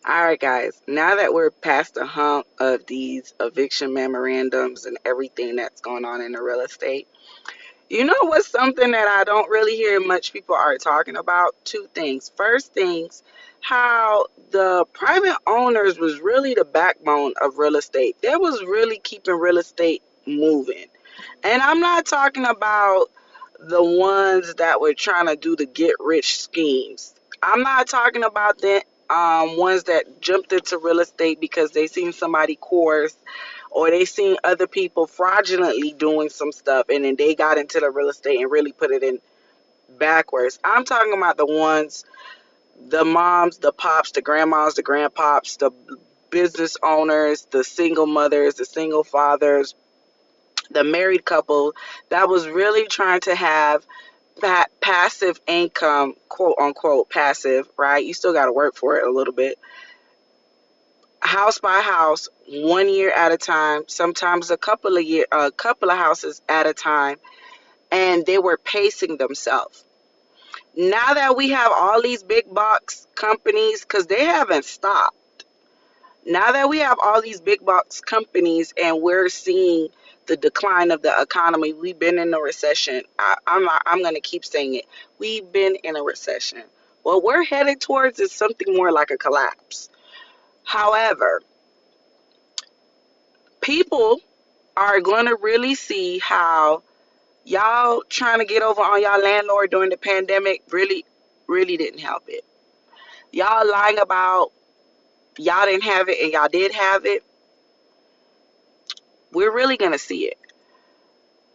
All right, guys. Now that we're past the hump of these eviction memorandums and everything that's going on in the real estate, you know what's something that I don't really hear much people are talking about? Two things. First things, how the private owners was really the backbone of real estate. They was really keeping real estate moving. And I'm not talking about the ones that were trying to do the get rich schemes. I'm not talking about the ones that jumped into real estate because they seen somebody course or they seen other people fraudulently doing some stuff and then they got into the real estate and really put it in backwards. I'm talking about the ones, the moms, the pops, the grandmas, the grandpops, the business owners, the single mothers, the single fathers, the married couple that was really trying to have that passive income, quote unquote passive, right? You still got to work for it a little bit. House by house, 1 year at a time, sometimes a couple of houses at a time, and they were pacing themselves. Now that we have all these big box companies, because they haven't stopped. Now that we have all these big box companies and we're seeing the decline of the economy, we've been in a recession. I'm going to keep saying it. We've been in a recession. What we're headed towards is something more like a collapse. However, people are going to really see how y'all trying to get over on y'all landlord during the pandemic really didn't help it. Y'all lying about y'all didn't have it and y'all did have it. We're really going to see it.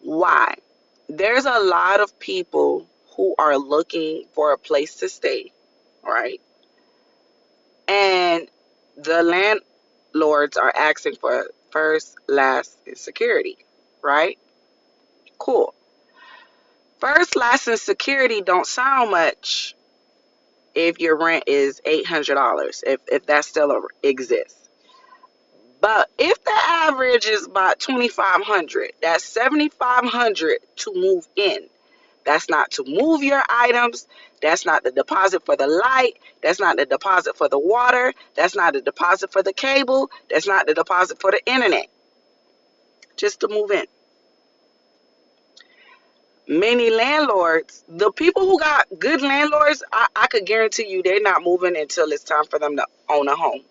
Why? There's a lot of people who are looking for a place to stay, right? And the landlords are asking for first, last, and security, right? Cool. First, last, and security don't sound much if your rent is $800, if that still exists. But if the average is about 2,500, that's 7,500 to move in. That's not to move your items. That's not the deposit for the light. That's not the deposit for the water. That's not the deposit for the cable. That's not the deposit for the internet. Just to move in. Many landlords, the people who got good landlords, I could guarantee you they're not moving until it's time for them to own a home.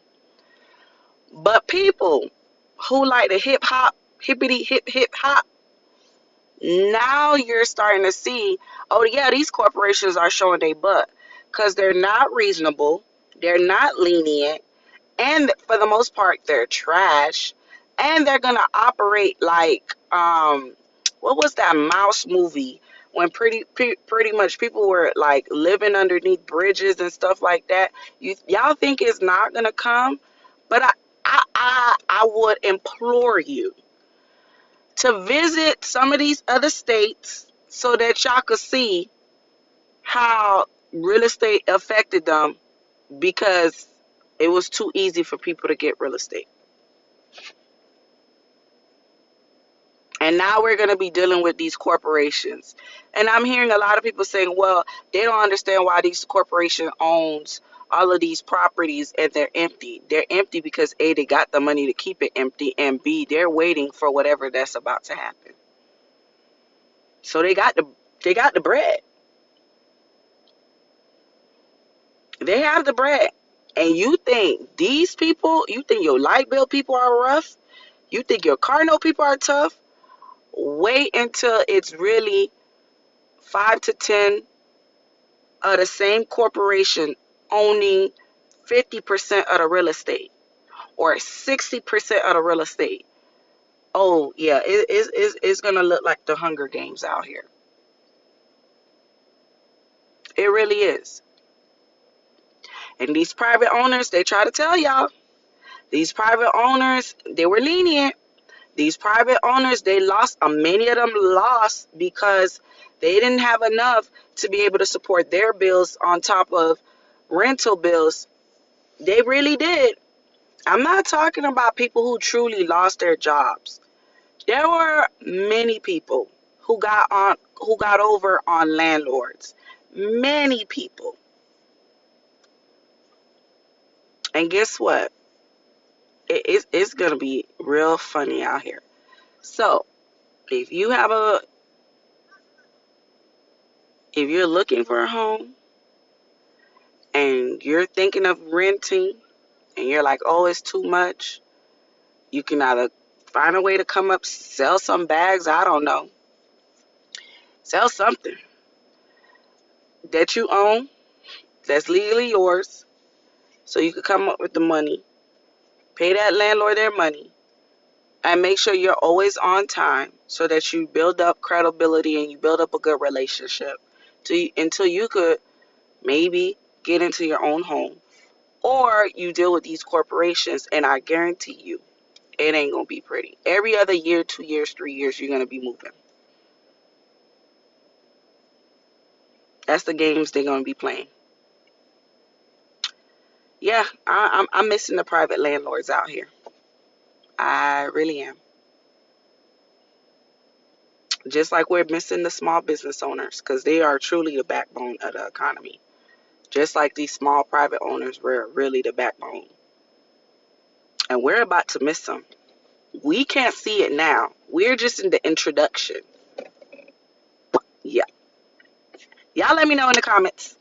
But people who like the hip hop, hippity hip hop, now you're starting to see, oh yeah, these corporations are showing their butt because they're not reasonable, they're not lenient, and for the most part they're trash, and they're gonna operate like what was that mouse movie when pretty much people were like living underneath bridges and stuff like that. Y'all think it's not gonna come, but I would implore you to visit some of these other states so that y'all could see how real estate affected them because it was too easy for people to get real estate. And now we're going to be dealing with these corporations. And I'm hearing a lot of people saying, well, they don't understand why these corporation owns all of these properties and they're empty. They're empty because A, they got the money to keep it empty, and B, they're waiting for whatever that's about to happen. So they got the bread. They have the bread. And you think these people, you think your light bill people are rough? You think your car note people are tough? Wait until it's really 5 to 10 of the same corporation owning 50% of the real estate or 60% of the real estate. Oh, yeah, it's going to look like the Hunger Games out here. It really is. And these private owners, they try to tell y'all, these private owners, they were lenient. These private owners, they lost, many of them lost because they didn't have enough to be able to support their bills on top of rental bills. They really did. I'm not talking about people who truly lost their jobs. There were many people who got over on landlords. Many people. And guess what? It's gonna be real funny out here. So if you have a if you're looking for a home and you're thinking of renting and you're like, oh, it's too much, you can either find a way to come up, sell some bags, I don't know, sell something that you own that's legally yours so you can come up with the money, pay that landlord their money, and make sure you're always on time so that you build up credibility and you build up a good relationship until you could maybe get into your own home. Or you deal with these corporations, and I guarantee you, it ain't gonna be pretty. Every other year, 2 years, 3 years, you're gonna be moving. That's the games they're gonna be playing. Yeah, I'm missing the private landlords out here. I really am. Just like we're missing the small business owners, because they are truly the backbone of the economy. Just like these small private owners were really the backbone. And we're about to miss them. We can't see it now. We're just in the introduction. Yeah. Y'all let me know in the comments.